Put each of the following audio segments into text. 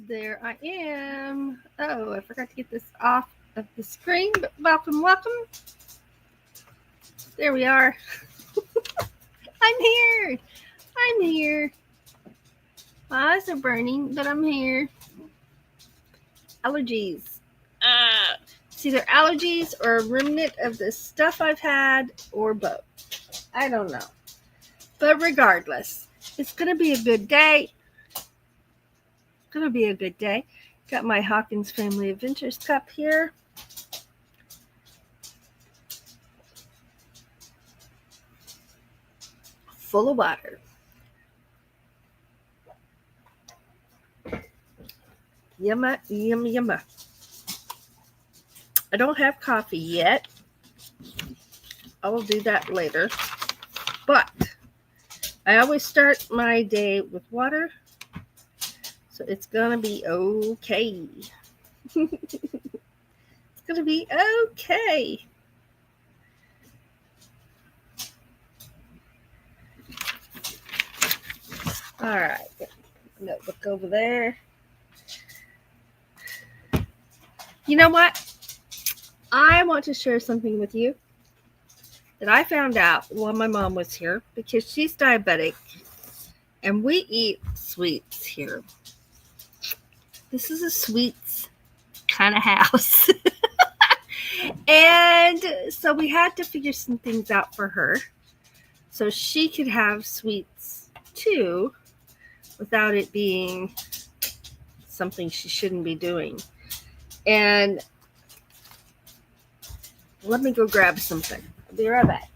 There I am. Oh, I forgot to get this off of the screen, but welcome, welcome. There we are. I'm here. I'm here. My eyes are burning, but I'm here. Allergies. It's either allergies or a remnant of the stuff I've had, or both. I don't know. But regardless, it's going to be a good day. It's going to be a good day. Got my Hawkins Family Adventures cup here. Full of water. Yumma, yumma, yumma. I don't have coffee yet. I will do that later. But I always start my day with water. So it's going to be okay. It's going to be okay. All right. Notebook over there. You know what? I want to share something with you that I found out while my mom was here, because she's diabetic and we eat sweets here. This is a sweets kind of house. And so we had to figure some things out for her so she could have sweets too without it being something she shouldn't be doing. And let me go grab something. I'll be right back.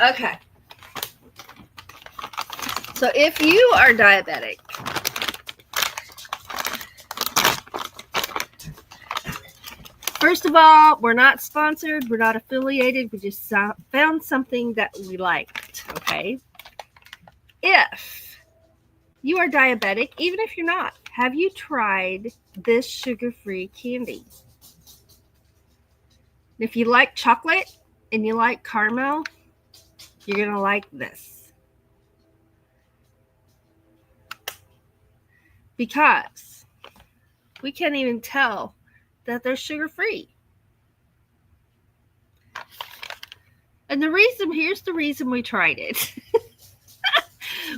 Okay. So if you are diabetic, first of all, we're not sponsored. We're not affiliated. We just found something that we liked. Okay. If you are diabetic, even if you're not, have you tried this sugar-free candy? If you like chocolate and you like caramel, you're going to like this. Because we can't even tell that they're sugar-free. And here's the reason we tried it.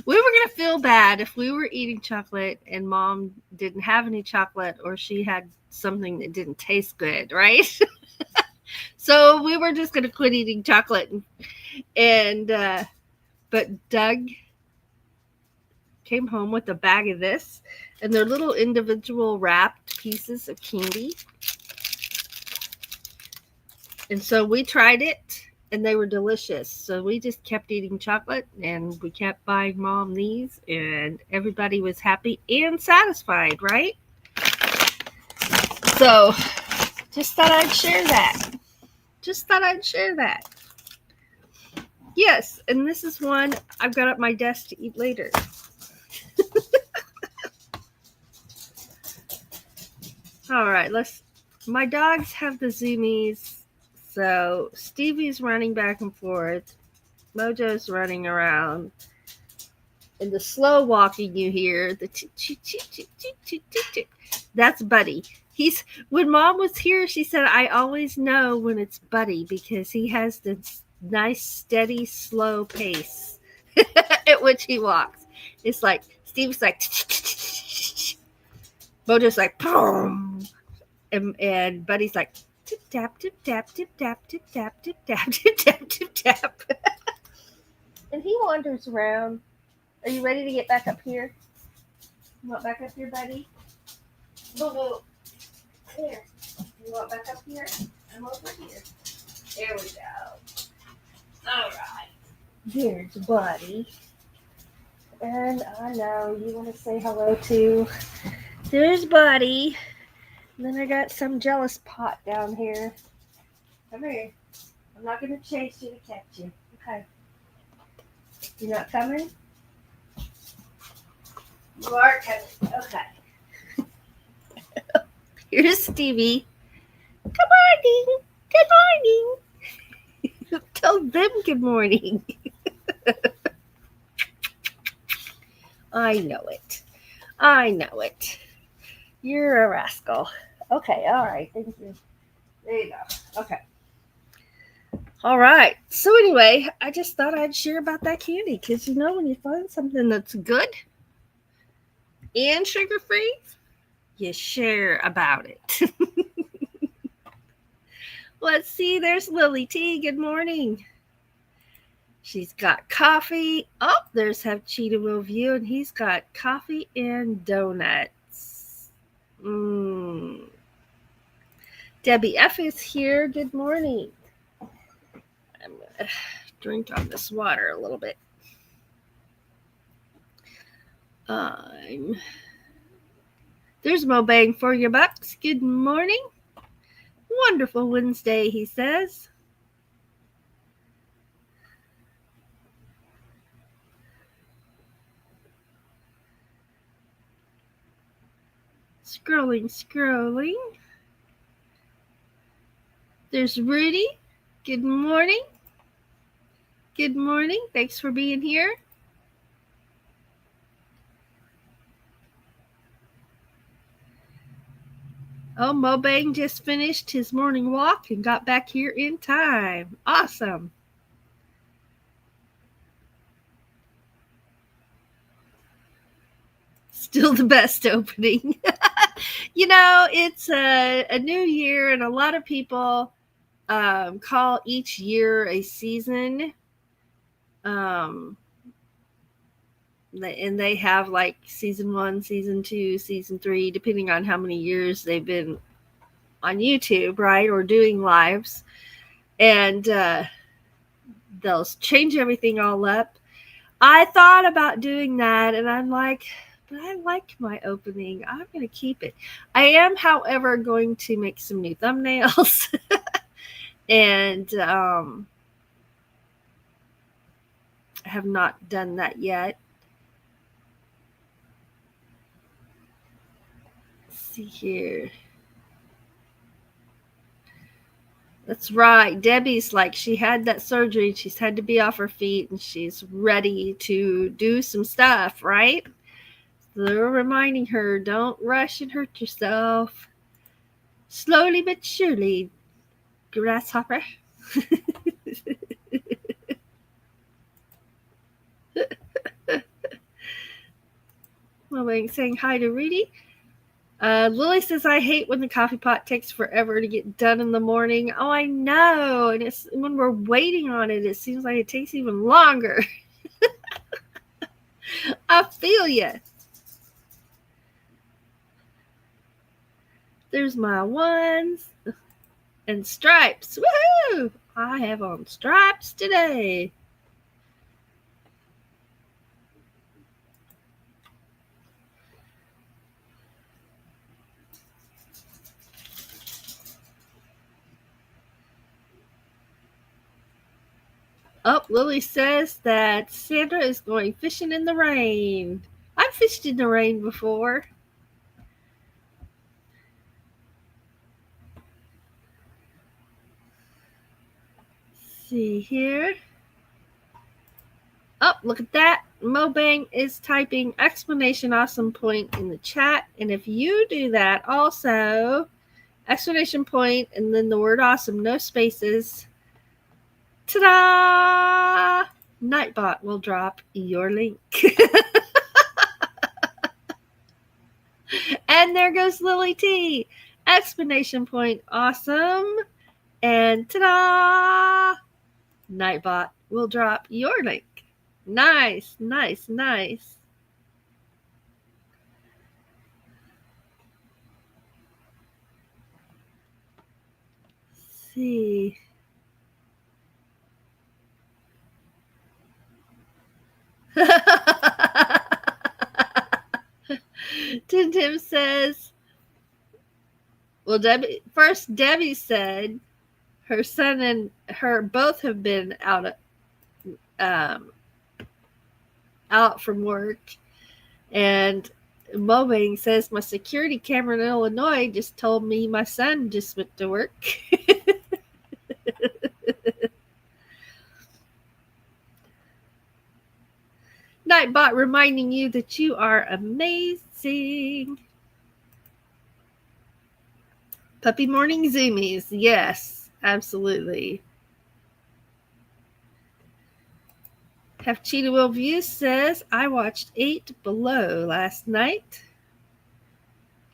We were going to feel bad if we were eating chocolate and mom didn't have any chocolate, or she had something that didn't taste good, right? So we were just going to quit eating chocolate. But Doug came home with a bag of this, and they're little individual wrapped pieces of candy. And so we tried it, and they were delicious. So we just kept eating chocolate, and we kept buying mom these, and everybody was happy and satisfied, right? So just thought I'd share that. Yes, and this is one I've got at my desk to eat later. All right, my dogs have the zoomies, so Stevie's running back and forth, Mojo's running around, and the slow walking you hear, the that's Buddy. When mom was here, she said, I always know when it's Buddy because he has this nice, steady, slow pace at which he walks. It's like, Steve's like, Mojo's like, boom. And Buddy's like, tip tap, tip tap, tip tap, tip tap, tip tap, tip tap, tip tap. And he wanders around. Are you ready to get back up here? You want back up here, Buddy? Boo-boo. Here. You want back up here? I'm over here. There we go. All right. Here's Buddy. And I know you want to say hello to. There's Buddy. And then I got some jealous pot down here. Come here. I'm not going to chase you to catch you. Okay. You're not coming? You are coming. Okay. Here's Stevie. Good morning. Good morning. Tell them good morning. I know it. I know it. You're a rascal. Okay, all right. Thank you. There you go. Okay. All right. So anyway, I just thought I'd share about that candy because when you find something that's good and sugar free, you share about it. Let's see. There's Lily T. Good morning. She's got coffee. Oh, there's Have Cheetah Will View, and he's got coffee and donuts. Debbie F is here. Good morning. I'm going to drink on this water a little bit. There's Mo Bang for your bucks. Good morning. Wonderful Wednesday, he says. Scrolling. There's Rudy. Good morning. Good morning. Thanks for being here. Oh, Mo Bang just finished his morning walk and got back here in time. Awesome. Still the best opening. It's a new year, and a lot of people call each year a season. And they have like season 1, season 2, season 3, depending on how many years they've been on YouTube, right, or doing lives. And they'll change everything all up. I thought about doing that, and I'm like, but I like my opening. I'm going to keep it. I am, however, going to make some new thumbnails. And I have not done that yet. Let's see here. That's right. Debbie's like, she had that surgery. She's had to be off her feet, and she's ready to do some stuff, right? They're reminding her, don't rush and hurt yourself. Slowly but surely, grasshopper. Well, saying hi to Rudy. Lily says, I hate when the coffee pot takes forever to get done in the morning. Oh, I know. And it's when we're waiting on it, it seems like it takes even longer. I feel you. There's my ones and stripes. Woohoo! I have on stripes today. Oh, Lily says that Sandra is going fishing in the rain. I've fished in the rain before. Let's see here. Oh, look at that. Mobang is typing exclamation awesome point in the chat. And if you do that also, exclamation point and then the word awesome, no spaces. Ta-da! Nightbot will drop your link. And there goes Lily T. Exclamation point awesome. And ta-da! Nightbot will drop your link. Nice. Let's see. Well, Debbie said her son and her both have been um, out from work, and Mobang says my security camera in Illinois just told me my son just went to work. Nightbot reminding you that you are amazing. Puppy morning zoomies. Yes, absolutely. Have Cheetah Will Views says, I watched 8 Below last night.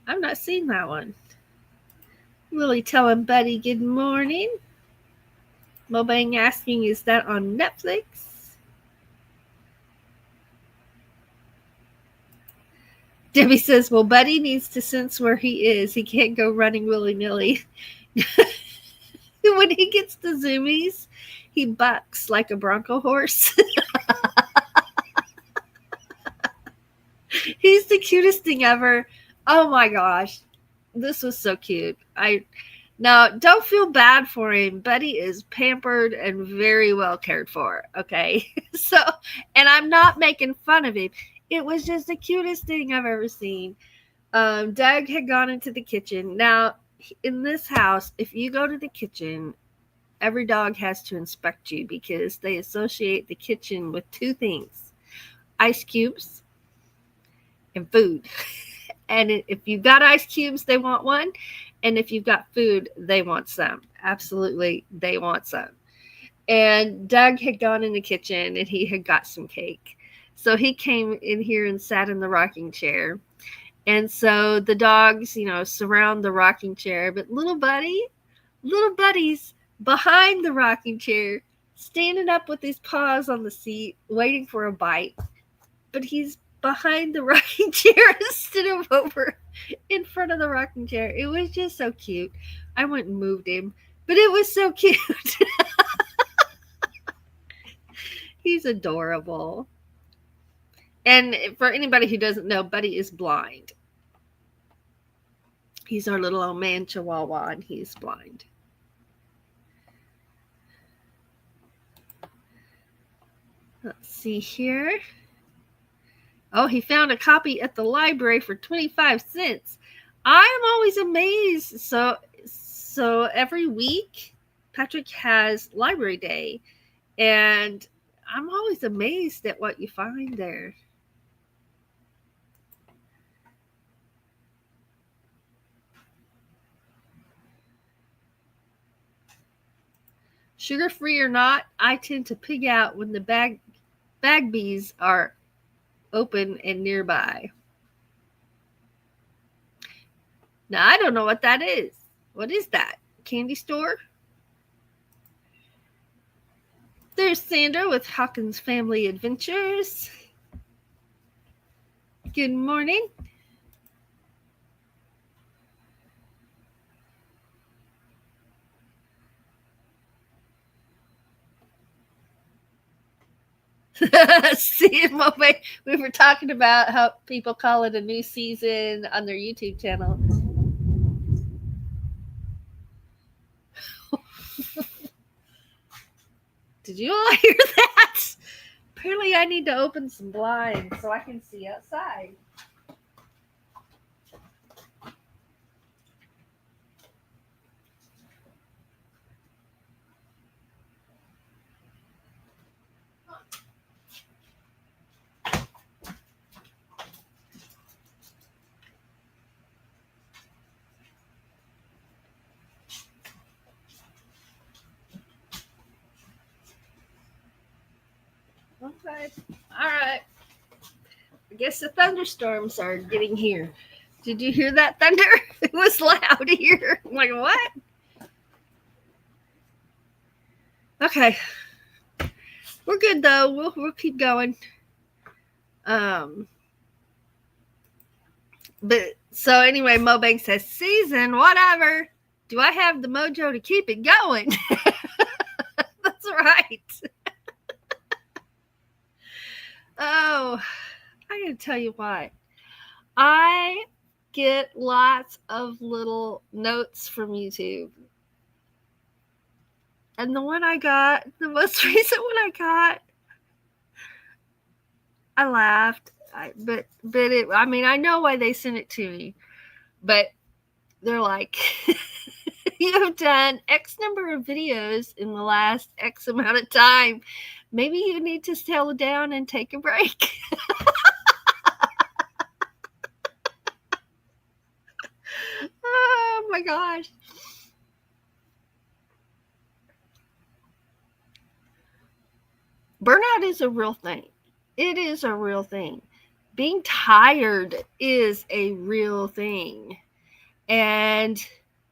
I've not seen that one. Lily telling Buddy good morning. Mobang asking, is that on Netflix? Debbie says, well, Buddy needs to sense where he is. He can't go running willy-nilly. When he gets the zoomies, he bucks like a bronco horse. He's the cutest thing ever. Oh my gosh. This was so cute. Now, don't feel bad for him. Buddy is pampered and very well cared for. Okay. So, and I'm not making fun of him. It was just the cutest thing I've ever seen. Doug had gone into the kitchen. Now, in this house, if you go to the kitchen, every dog has to inspect you because they associate the kitchen with 2 things: ice cubes and food. And if you've got ice cubes, they want one. And if you've got food, they want some. Absolutely, they want some. And Doug had gone in the kitchen and he had got some cake. So he came in here and sat in the rocking chair. And so the dogs, surround the rocking chair. But little Buddy's behind the rocking chair, standing up with his paws on the seat, waiting for a bite. But he's behind the rocking chair instead of over in front of the rocking chair. It was just so cute. I went and moved him, but it was so cute. He's adorable. And for anybody who doesn't know, Buddy is blind. He's our little old man chihuahua, and he's blind. Let's see here. Oh, he found a copy at the library for 25 cents. I'm always amazed. So every week, Patrick has library day, and I'm always amazed at what you find there. Sugar-free or not, I tend to pig out when the Bagbies are open and nearby. Now, I don't know what that is. What is that? Candy store? There's Sandra with Hawkins Family Adventures. Good morning. See, we were talking about how people call it a new season on their YouTube channel. Did you all hear that? Apparently, I need to open some blinds so I can see outside. Okay. All right. I guess the thunderstorms are getting here. Did you hear that thunder? It was loud here. I'm like, what? Okay. We're good though. We'll keep going. But so anyway, Mobang says, season, whatever. Do I have the mojo to keep it going? That's right. Oh, I gotta tell you what. I get lots of little notes from YouTube. And the one I got, the most recent one I got, I laughed. I mean, I know why they sent it to me, but they're like, you have done X number of videos in the last X amount of time. Maybe you need to settle down and take a break. Oh my gosh. Burnout is a real thing. It is a real thing. Being tired is a real thing. And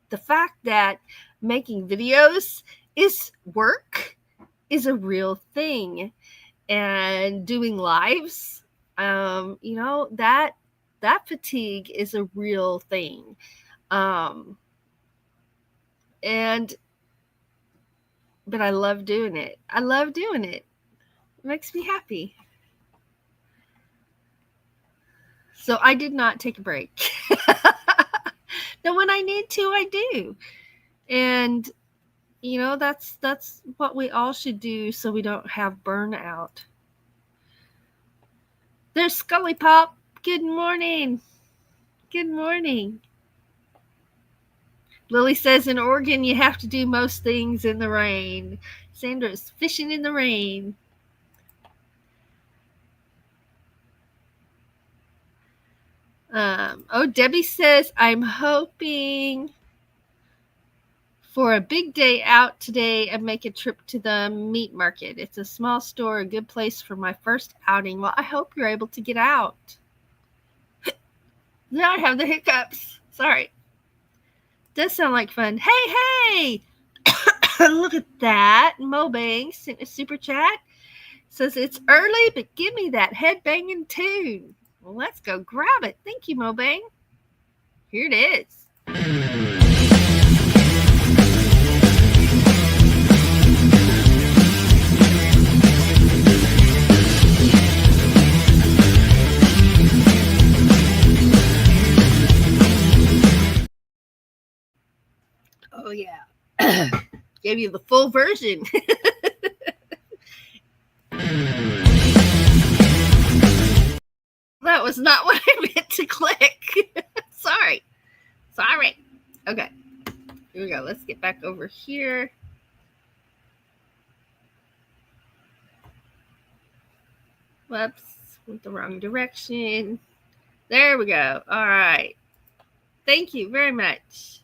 the fact that making videos is work is a real thing. And doing lives, that fatigue is a real thing. And but I love doing it. I love doing it. It makes me happy. So I did not take a break. Now when I need to, I do. And that's what we all should do so we don't have burnout. There's Scully Pop. Good morning. Good morning. Lily says in Oregon you have to do most things in the rain. Sandra's fishing in the rain. Debbie says, I'm hoping for a big day out today and make a trip to the meat market. It's a small store, a good place for my first outing. Well, I hope you're able to get out. Now I have the hiccups. Sorry. Does sound like fun. Hey! Look at that. Mo Bangs sent a super chat. Says it's early, but give me that headbanging tune. Well, let's go grab it. Thank you, Mo Bang. Here it is. Oh, yeah. Gave you the full version. That was not what I meant to click. Sorry. Okay. Here we go. Let's get back over here. Whoops. Went the wrong direction. There we go. All right. Thank you very much.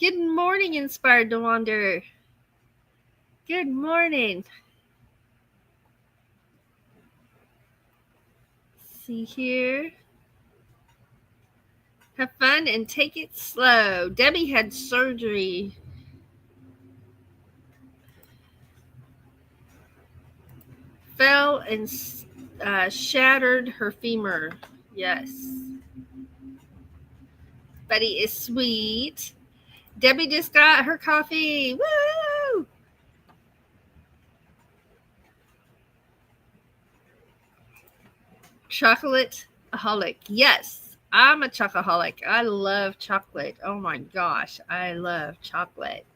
Good morning, Inspired to Wander. Good morning. See here. Have fun and take it slow. Debbie had surgery. Fell and shattered her femur. Yes. Betty is sweet. Debbie just got her coffee. Woo! Chocolate-aholic. Yes, I'm a chocoholic. I love chocolate. Oh my gosh, I love chocolate.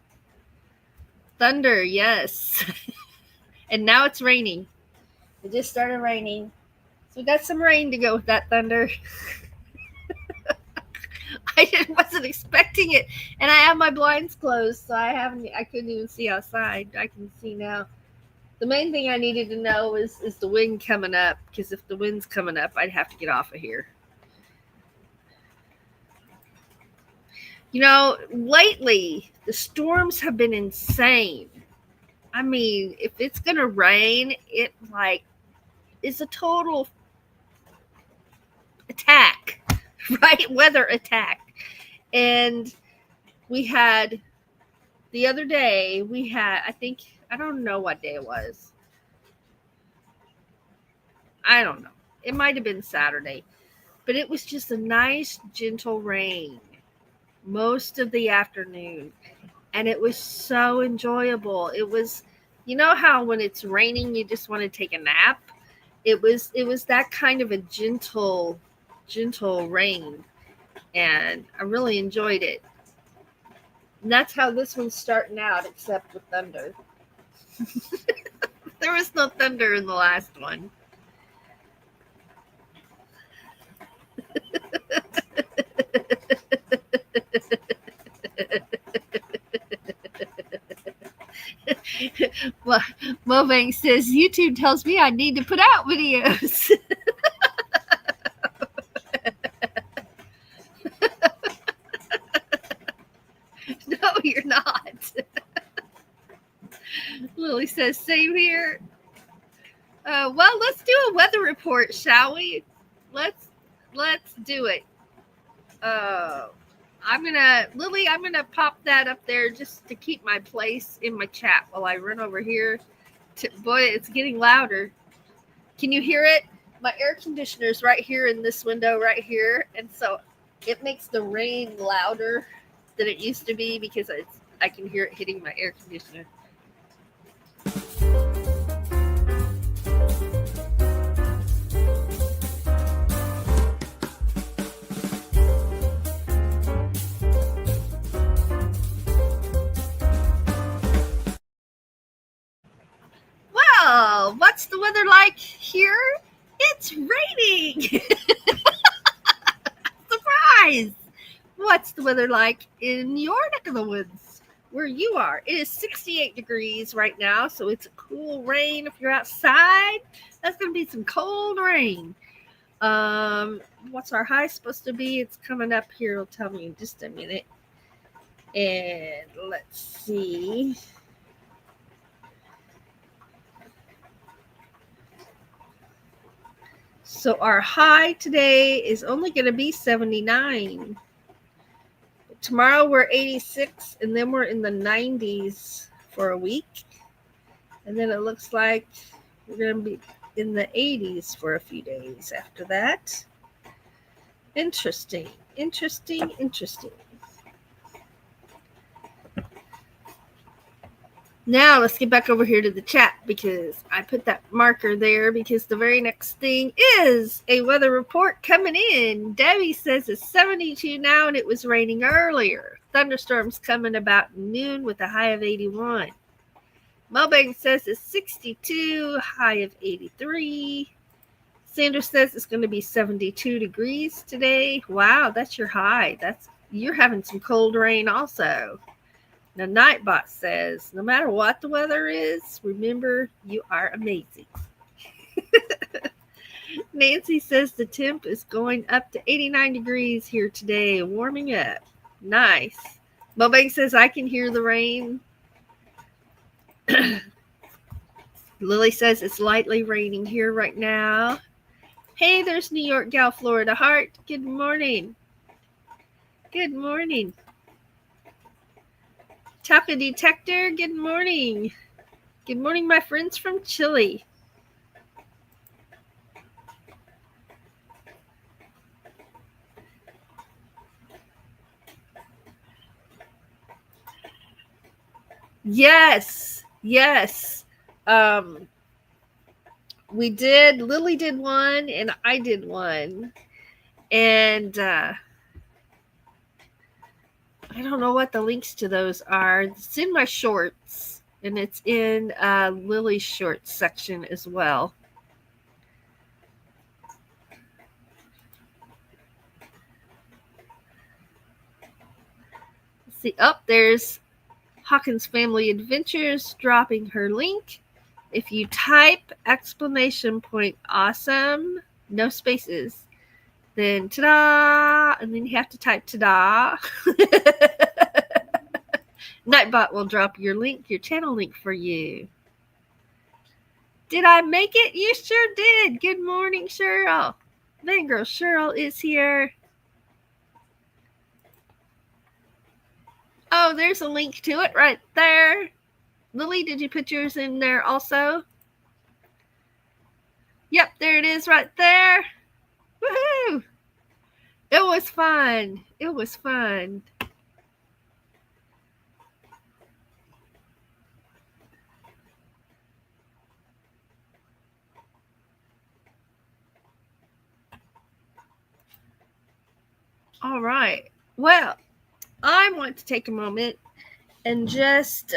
Thunder, yes. And now it's raining. It just started raining. So we got some rain to go with that thunder. I wasn't expecting it. And I have my blinds closed, so I couldn't even see outside. I can see now. The main thing I needed to know is the wind coming up, because if the wind's coming up, I'd have to get off of here. Lately, the storms have been insane. I mean, if it's going to rain, it is a total attack, right? Weather attack. And we had, the other day, I don't know what day it was. I don't know. It might have been Saturday. But it was just a nice, gentle rain most of the afternoon. And it was so enjoyable. It was, how when it's raining, you just want to take a nap? It was that kind of a gentle gentle rain, and I really enjoyed it. And that's how this one's starting out, except with thunder. There was no thunder in the last one. Well, Mobang says YouTube tells me I need to put out videos. No, you're not. Lily says same here. Well, let's do a weather report, shall we? Let's do it. Lily, I'm gonna pop that up there just to keep my place in my chat while I run over here. Boy, it's getting louder. Can you hear it? My air conditioner's right here in this window right here, and so it makes the rain louder than it used to be because I can hear it hitting my air conditioner. Well, what's the weather like here? It's raining. Surprise! What's the weather like in your neck of the woods where you are? It is 68 degrees right now, so it's a cool rain. If you're outside, that's going to be some cold rain. What's our high supposed to be? It's coming up here. It'll tell me in just a minute. And let's see. So our high today is only going to be 79. Tomorrow we're 86, and then we're in the 90s for a week. And then it looks like we're going to be in the 80s for a few days after that. Interesting. Now let's get back over here to the chat because I put that marker there because the very next thing is a weather report coming in. Debbie says it's 72 now and it was raining earlier. Thunderstorms coming about noon with a high of 81. Mobang says it's 62, high of 83. Sandra says it's going to be 72 degrees today. Wow, that's your high. You're having some cold rain also. Now, Nightbot says, no matter what the weather is, remember, you are amazing. Nancy says the temp is going up to 89 degrees here today, warming up. Nice. Mobang says, I can hear the rain. Lily says, it's lightly raining here right now. Hey, there's New York gal, Florida Heart. Good morning. Good morning. Taco Detector, good morning. Good morning, my friends from Chile. Yes. Lily did one, and I did one. And I don't know what the links to those are. It's in my shorts, and it's in Lily's shorts section as well. Let's see, there's Hawkins Family Adventures dropping her link. If you type exclamation point awesome, no spaces, then ta-da, and then you have to type ta-da. Nightbot will drop your channel link for you. Did I make it? You sure did. Good morning, Cheryl. Van Girl Cheryl is here. Oh, there's a link to it right there. Lily, did you put yours in there also? Yep, there it is right there. Woohoo! It was fun. All right. Well, I want to take a moment and just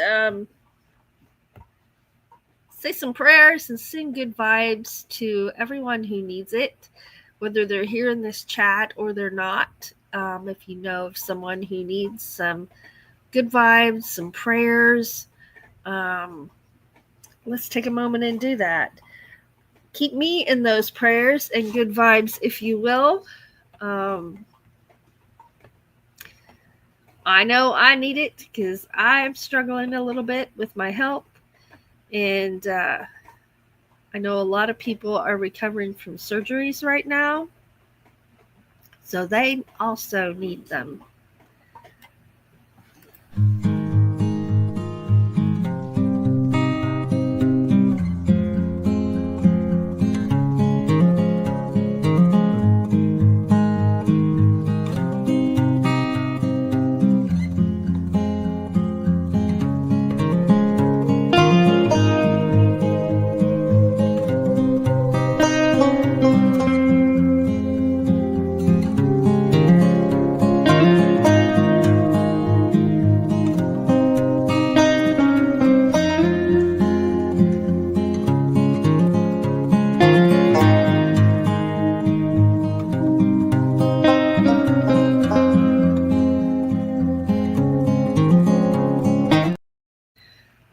say some prayers and send good vibes to everyone who needs it, whether they're here in this chat or they're not. If you know of someone who needs some good vibes, some prayers, let's take a moment and do that. Keep me in those prayers and good vibes, if you will. I know I need it because I'm struggling a little bit with my health. And I know a lot of people are recovering from surgeries right now. So they also need them.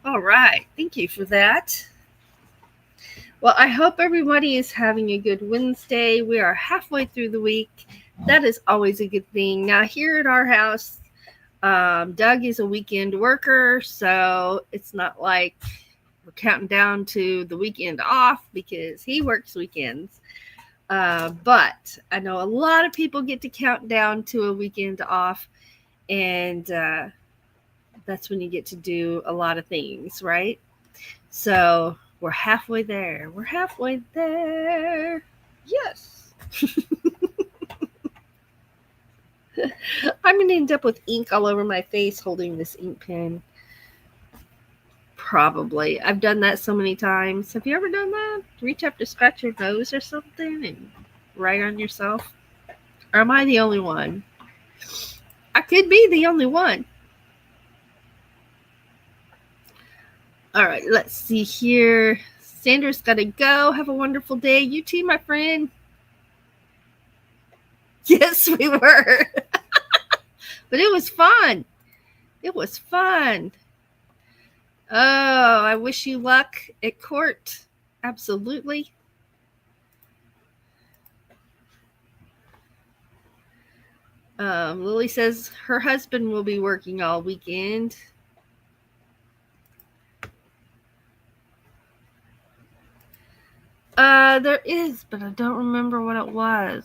All right. Thank you for that. Well, I hope everybody is having a good Wednesday. We are halfway through the week. That is always a good thing. Now, here at our house, Doug is a weekend worker, so it's not like we're counting down to the weekend off because he works weekends. But I know a lot of people get to count down to a weekend off, and that's when you get to do a lot of things, right? So we're halfway there. We're halfway there. Yes. I'm going to end up with ink all over my face holding this ink pen. Probably. I've done that so many times. Have you ever done that? Reach up to scratch your nose or something and write on yourself? Or am I the only one? I could be the only one. All right, let's see here. Sandra's got to go. Have a wonderful day. You too, my friend. Yes, we were. But it was fun. It was fun. Oh, I wish you luck at court. Absolutely. Lily says her husband will be working all weekend. There is, but I don't remember what it was.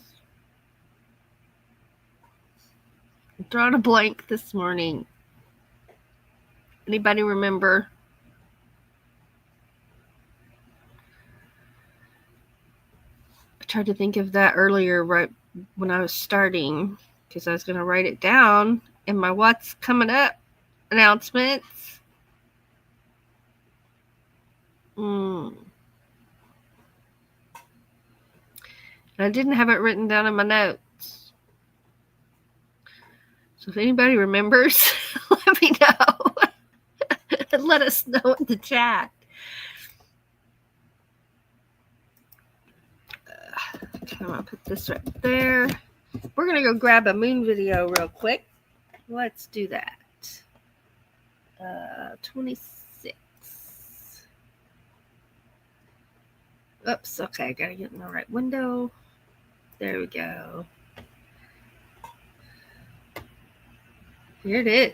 I'm drawing a blank this morning. Anybody remember? I tried to think of that earlier, right when I was starting, because I was going to write it down in my What's Coming Up announcements. I didn't have it written down in my notes. So if anybody remembers, let me know. And let us know in the chat. Okay, I'm going to put this right there. We're going to go grab a moon video real quick. Let's do that. 26. Oops, okay, I got to get in the right window. There we go. Here it is.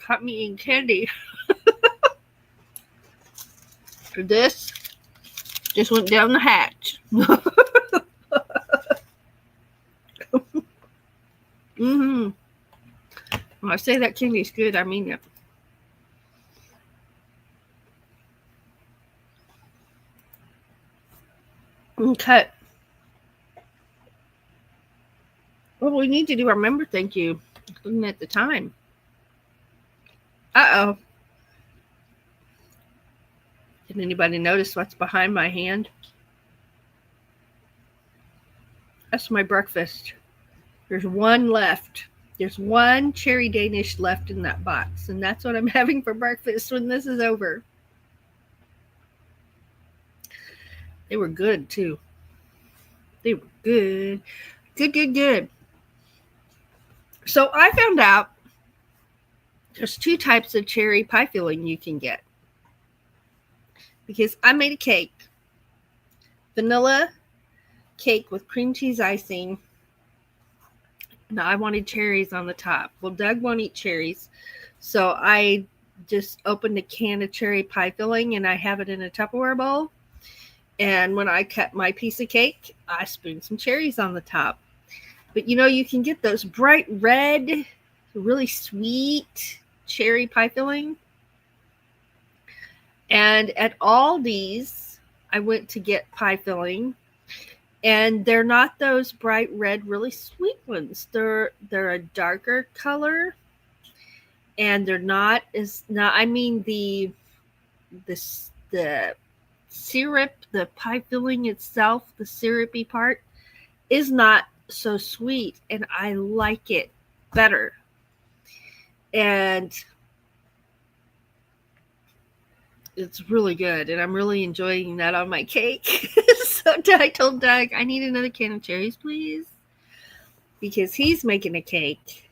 caught me eating candy. This just went down the hatch. Mm-hmm. When I say that candy's good, I mean it. Okay. Well, we need to do our member thank you. Looking at the time. Uh-oh. Did anybody notice what's behind my hand? That's my breakfast. There's one left. There's one cherry Danish left in that box, and that's what I'm having for breakfast when this is over. They were good, too. They were good. Good. So I found out there's 2 types of cherry pie filling you can get. Because I made a cake. Vanilla cake with cream cheese icing. Now I wanted cherries on the top. Well, Doug won't eat cherries. So I just opened a can of cherry pie filling and I have it in a Tupperware bowl. And when I cut my piece of cake, I spooned some cherries on the top. But you can get those bright red, really sweet cherry pie filling. And at Aldi's, I went to get pie filling. And they're not those bright red, really sweet ones. They're a darker color. And they're not the syrup, the pie filling itself, the syrupy part is not so sweet, and I like it better. And it's really good, and I'm really enjoying that on my cake. So I told Doug, I need another can of cherries, please, because he's making a cake.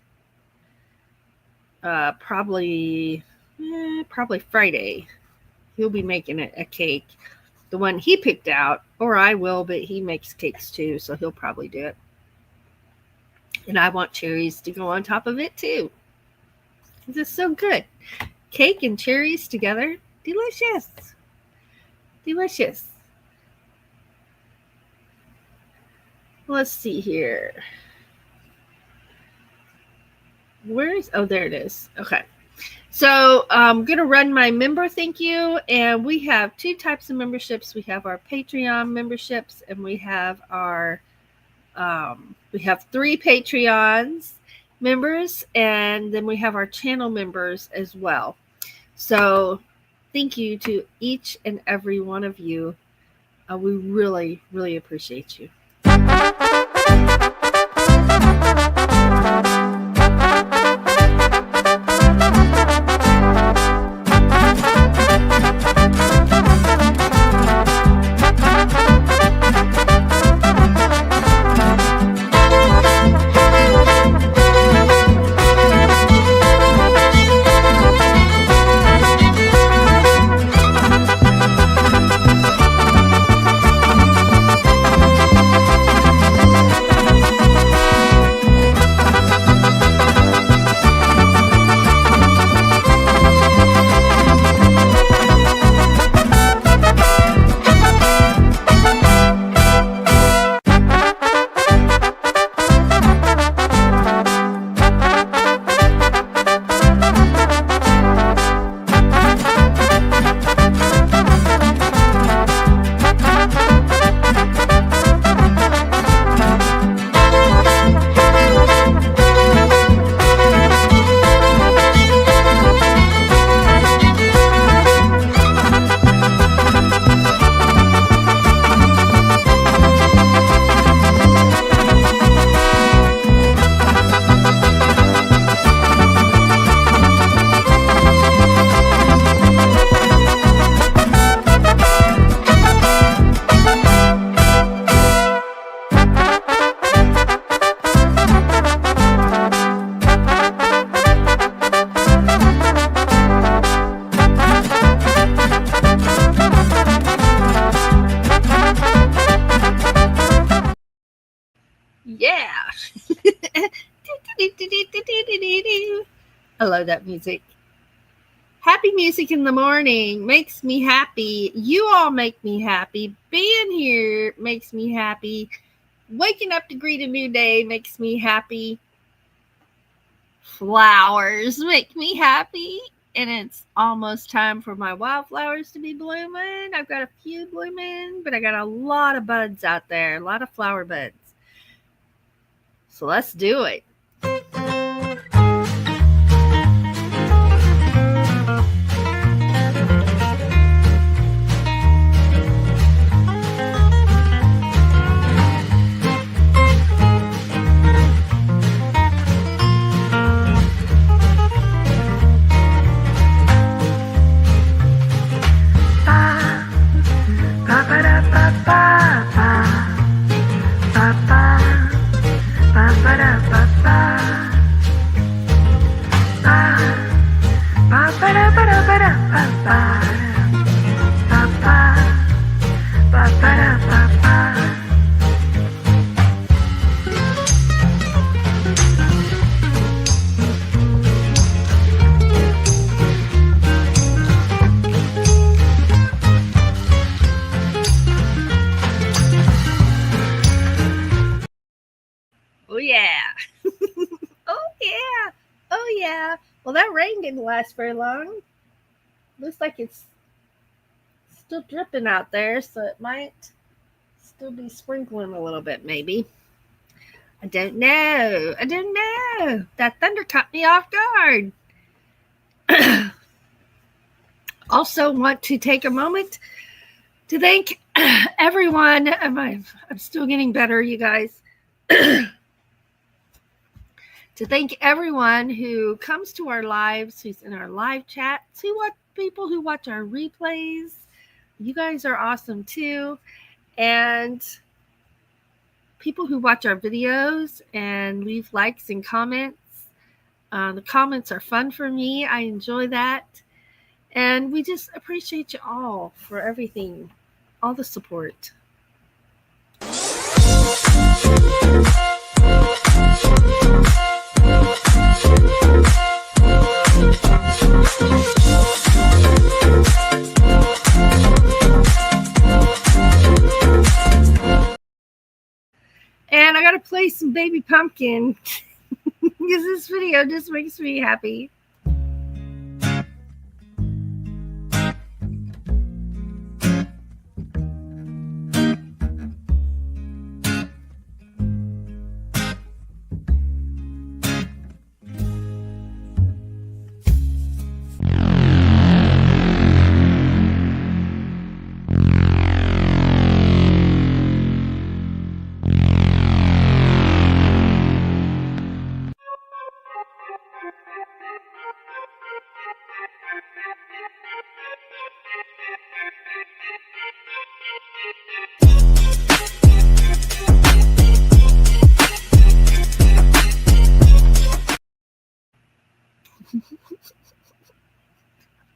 Probably Friday. He'll be making a cake, the one he picked out, or I will, but he makes cakes too, so he'll probably do it. And I want cherries to go on top of it too. This is so good. Cake and cherries together. Delicious. Delicious. Let's see here. There it is. Okay. So I'm going to run my member thank you. And we have 2 types of memberships. We have our Patreon memberships, and we have we have 3 Patreons members, and then we have our channel members as well. So thank you to each and every one of you. We really, really appreciate you. Yeah. I love that music. Happy music in the morning makes me happy. You all make me happy. Being here makes me happy. Waking up to greet a new day makes me happy. Flowers make me happy. And it's almost time for my wildflowers to be blooming. I've got a few blooming, but I got a lot of buds out there, a lot of flower buds. So let's do it. Oh yeah. Oh yeah. Oh yeah. Well, that rain didn't last very long. Looks like it's still dripping out there, so it might still be sprinkling a little bit, maybe. I don't know. I don't know. That thunder caught me off guard. Also, want to take a moment to thank everyone. I'm still getting better, you guys. To thank everyone who comes to our lives, who's in our live chat, to what people who watch our replays. You guys are awesome too. And people who watch our videos and leave likes and comments. The comments are fun for me. I enjoy that. And we just appreciate you all for everything, all the support. And I got to play some Baby Pumpkin because this video just makes me happy.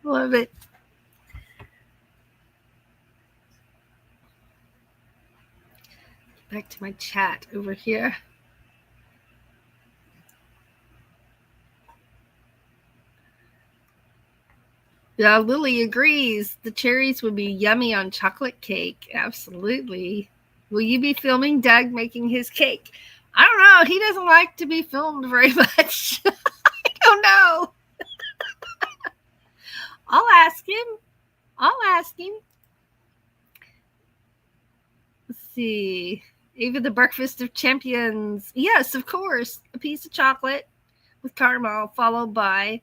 Love it. Back to my chat over here. Yeah, Lily agrees. The cherries would be yummy on chocolate cake. Absolutely. Will you be filming Doug making his cake? I don't know. He doesn't like to be filmed very much. I don't know. I'll ask him. Let's see. Even the breakfast of champions. Yes, of course. A piece of chocolate with caramel followed by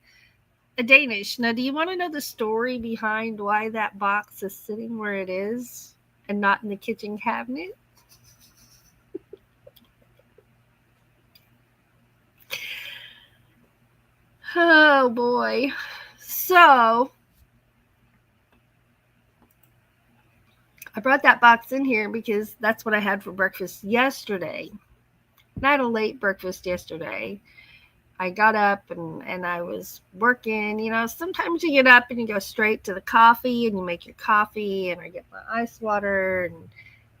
a Danish. Now, do you want to know the story behind why that box is sitting where it is and not in the kitchen cabinet? Oh boy. So I brought that box in here because that's what I had for breakfast yesterday. And I had a late breakfast yesterday. I got up and I was working. You know, sometimes you get up and you go straight to the coffee and you make your coffee, and I get my ice water and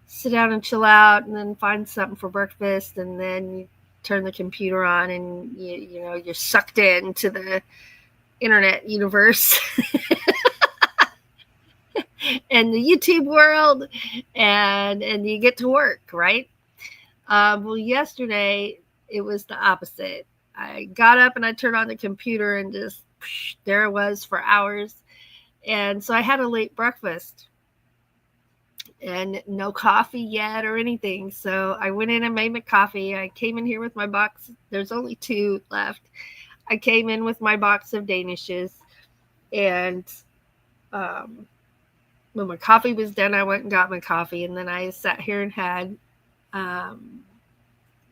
sit down and chill out and then find something for breakfast, and then you turn the computer on and you know you're sucked into internet universe and the YouTube world, and you get to work, right? Well, yesterday it was the opposite. I got up and I turned on the computer and just there it was for hours. And so I had a late breakfast and no coffee yet or anything. So I went in and made my coffee. I came in here with my box. There's only 2 left. I came in with my box of Danishes, and when my coffee was done, I went and got my coffee, and then I sat here and had my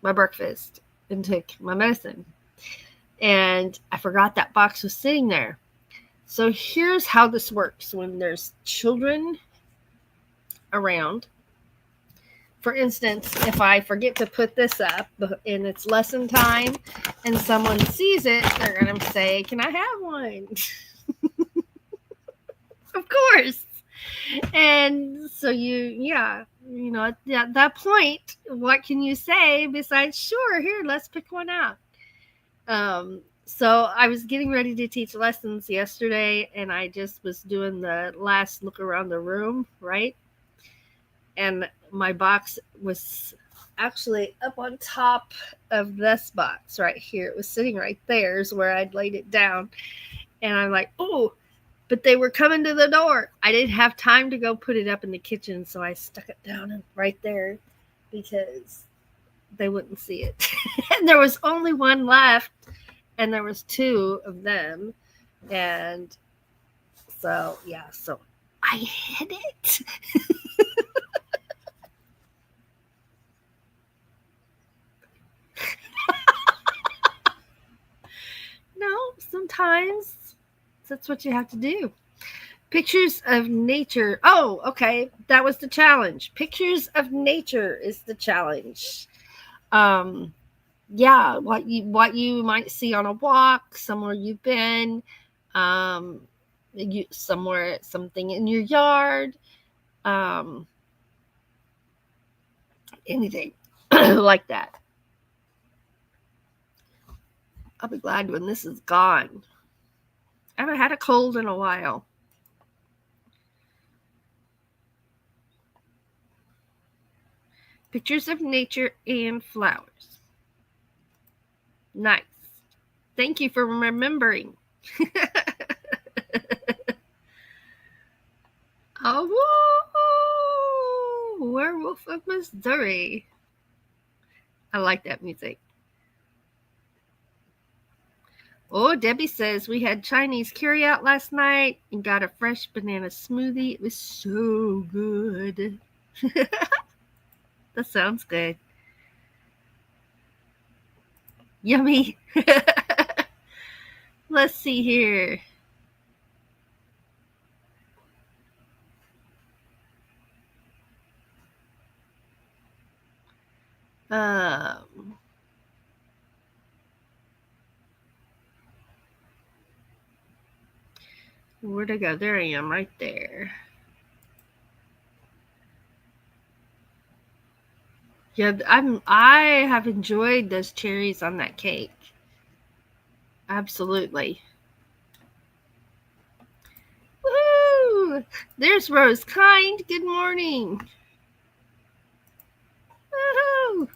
breakfast and took my medicine. And I forgot that box was sitting there. So here's how this works when there's children around. For instance, if I forget to put this up and it's lesson time and someone sees it, they're going to say, "Can I have one?" Of course. And so at that point, what can you say besides, "Sure, here, let's pick one out." So I was getting ready to teach lessons yesterday, and I just was doing the last look around the room, right? And my box was actually up on top of this box right here. It was sitting right there is where I'd laid it down. And I'm like, oh, but they were coming to the door. I didn't have time to go put it up in the kitchen, so I stuck it down right there because they wouldn't see it. And there was only one left, and there was 2 of them. And so, so I hid it. No, sometimes that's what you have to do. Pictures of nature. Oh, okay. That was the challenge. Pictures of nature is the challenge. What you might see on a walk, somewhere you've been, something in your yard, anything like that. I'll be glad when this is gone. I haven't had a cold in a while. Pictures of nature and flowers. Nice. Thank you for remembering. Oh, Werewolf of Missouri. I like that music. Oh, Debbie says we had Chinese carryout last night and got a fresh banana smoothie. It was so good. That sounds good. Yummy. Let's see here. Where'd I go? There I am, right there. Yeah, I have enjoyed those cherries on that cake. Absolutely. Woohoo! There's Rose Kind. Good morning. Woohoo!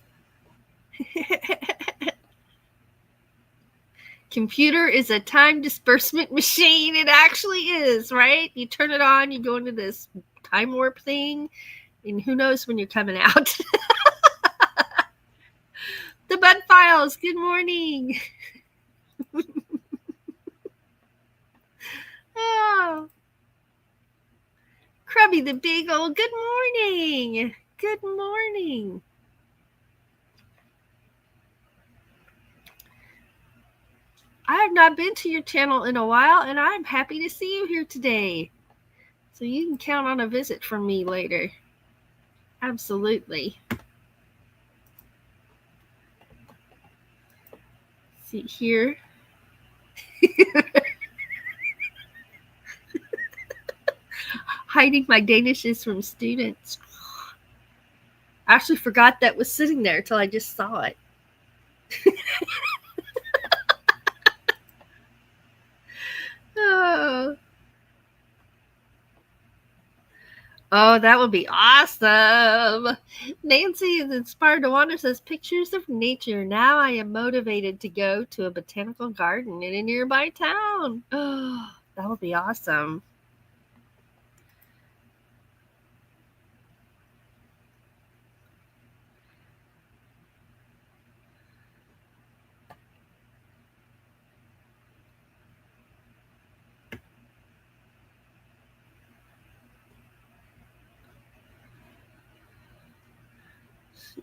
Computer is a time disbursement machine. It actually is, right? You turn it on, you go into this time warp thing, and who knows when you're coming out. The Bud Files, good morning. Oh. Crubby the Beagle, good morning. Good morning. I have not been to your channel in a while, and I'm happy to see you here today. So you can count on a visit from me later. Absolutely. See here. Hiding my Danishes from students. I actually forgot that was sitting there till I just saw it. Oh. Oh, that would be awesome. Nancy is inspired to wander, says pictures of nature. Now I am motivated to go to a botanical garden in a nearby town. Oh, that would be awesome.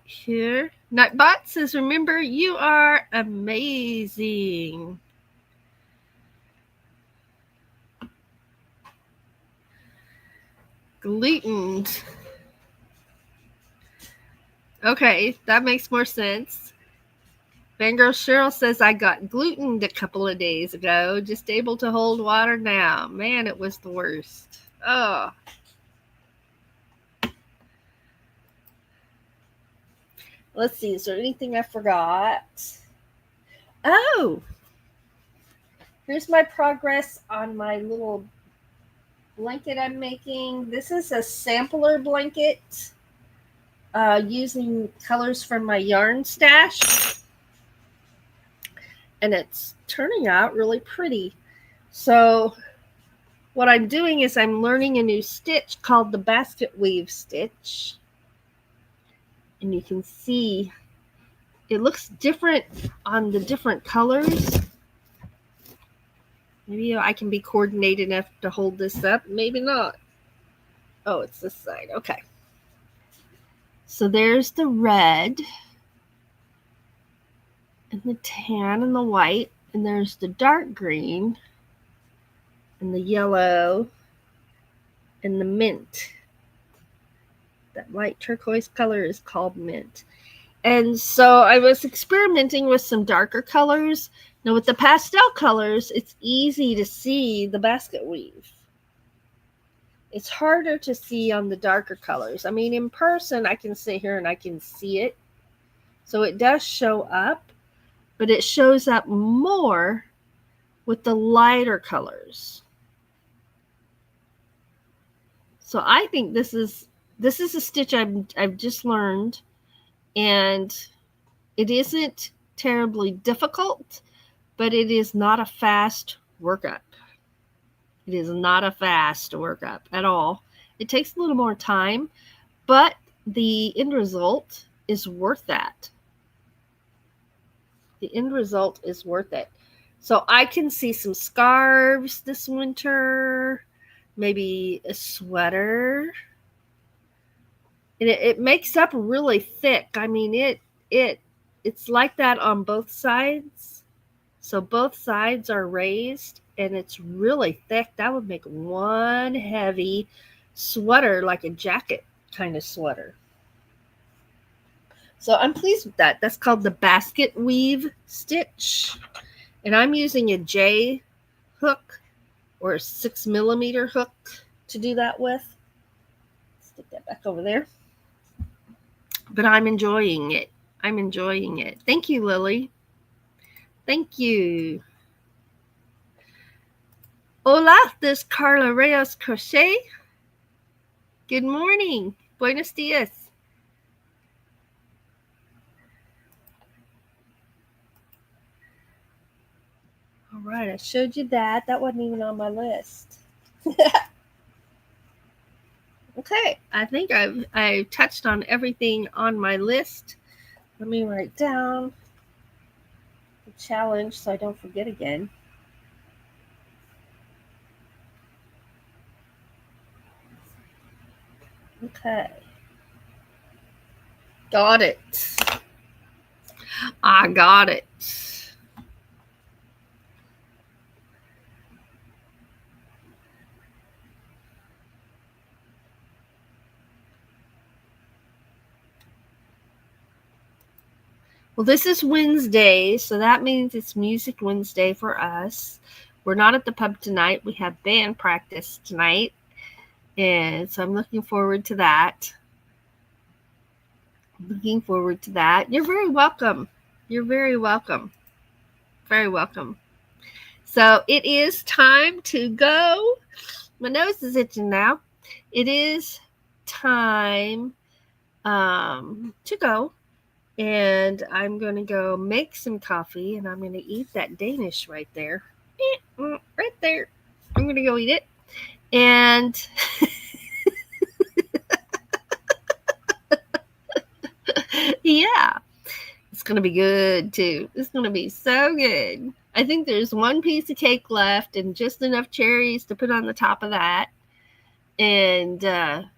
Here, Nightbot says, remember, you are amazing. Gluten. Okay, that makes more sense. Fangirl Cheryl says, I got glutened a couple of days ago, just able to hold water now. Man, it was the worst. Oh. Let's see, is there anything I forgot? Oh, here's my progress on my little blanket I'm making. This is a sampler blanket using colors from my yarn stash. And it's turning out really pretty. So what I'm doing is I'm learning a new stitch called the basket weave stitch. And you can see it looks different on the different colors. Maybe I can be coordinated enough to hold this up. Maybe not. Oh, it's this side. Okay. So there's the red and the tan and the white. And there's the dark green and the yellow and the mint. That light turquoise color is called mint. And so I was experimenting with some darker colors. Now with the pastel colors, it's easy to see the basket weave. It's harder to see on the darker colors. I mean, in person, I can sit here and I can see it. So it does show up, but it shows up more with the lighter colors. So I think this is a stitch I've just learned, and it isn't terribly difficult, but it is not a fast workup. It is not a fast workup at all. It takes a little more time, but the end result is worth that. The end result is worth it. So I can see some scarves this winter, maybe a sweater. And it makes up really thick. I mean, it's like that on both sides. So both sides are raised and it's really thick. That would make one heavy sweater, like a jacket kind of sweater. So I'm pleased with that. That's called the basket weave stitch. And I'm using a J hook or a 6mm hook to do that with. Stick that back over there. But I'm enjoying it. I'm enjoying it. Thank you, Lily. Thank you. Hola, this is Carla Reyes Crochet. Good morning. Buenos dias. All right, I showed you that. That wasn't even on my list. Okay, I think I've touched on everything on my list. Let me write down the challenge so I don't forget again. Okay. Got it. I got it. Well, this is Wednesday, so that means it's Music Wednesday for us. We're not at the pub tonight. We have band practice tonight, and so I'm looking forward to that. Looking forward to that. You're very welcome. You're very welcome. Very welcome. So it is time to go. My nose is itching now. It is time to go. And I'm going to go make some coffee and I'm going to eat that Danish right there. Right there. I'm going to go eat it. And yeah, it's going to be good too. It's going to be so good. I think there's one piece of cake left and just enough cherries to put on the top of that. And there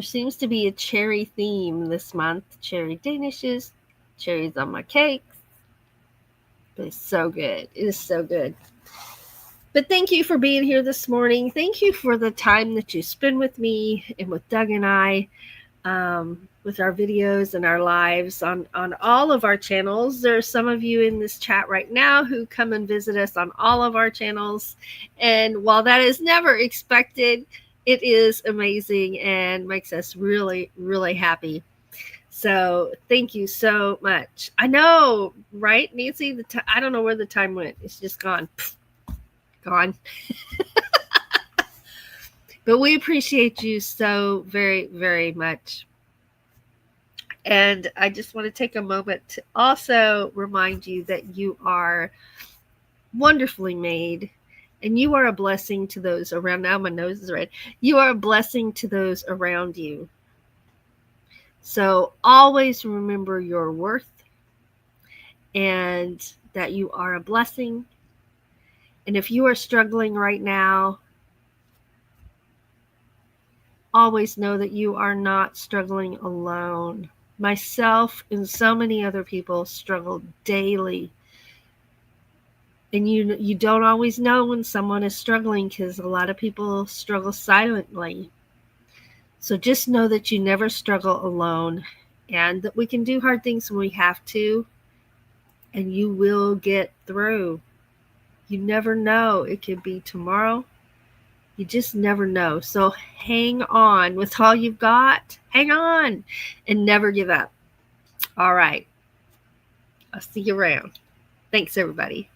seems to be a cherry theme this month. Cherry Danishes, cherries on my cakes. But it's so good. It is so good. But thank you for being here this morning. Thank you for the time that you spend with me and with Doug and I, with our videos and our lives on all of our channels. There are some of you in this chat right now who come and visit us on all of our channels. And while that is never expected, it is amazing and makes us really, really happy. So thank you so much. I know, right, Nancy? I don't know where the time went. It's just gone. Gone. But we appreciate you so very, very much. And I just want to take a moment to also remind you that you are wonderfully made and you are a blessing to those around. Now my nose is red. You are a blessing to those around you. So always remember your worth and that you are a blessing. And if you are struggling right now, always know that you are not struggling alone. Myself and so many other people struggle daily. And you don't always know when someone is struggling because a lot of people struggle silently. So just know that you never struggle alone and that we can do hard things when we have to, and you will get through. You never know. It could be tomorrow. You just never know. So hang on with all you've got. Hang on and never give up. All right. I'll see you around. Thanks, everybody.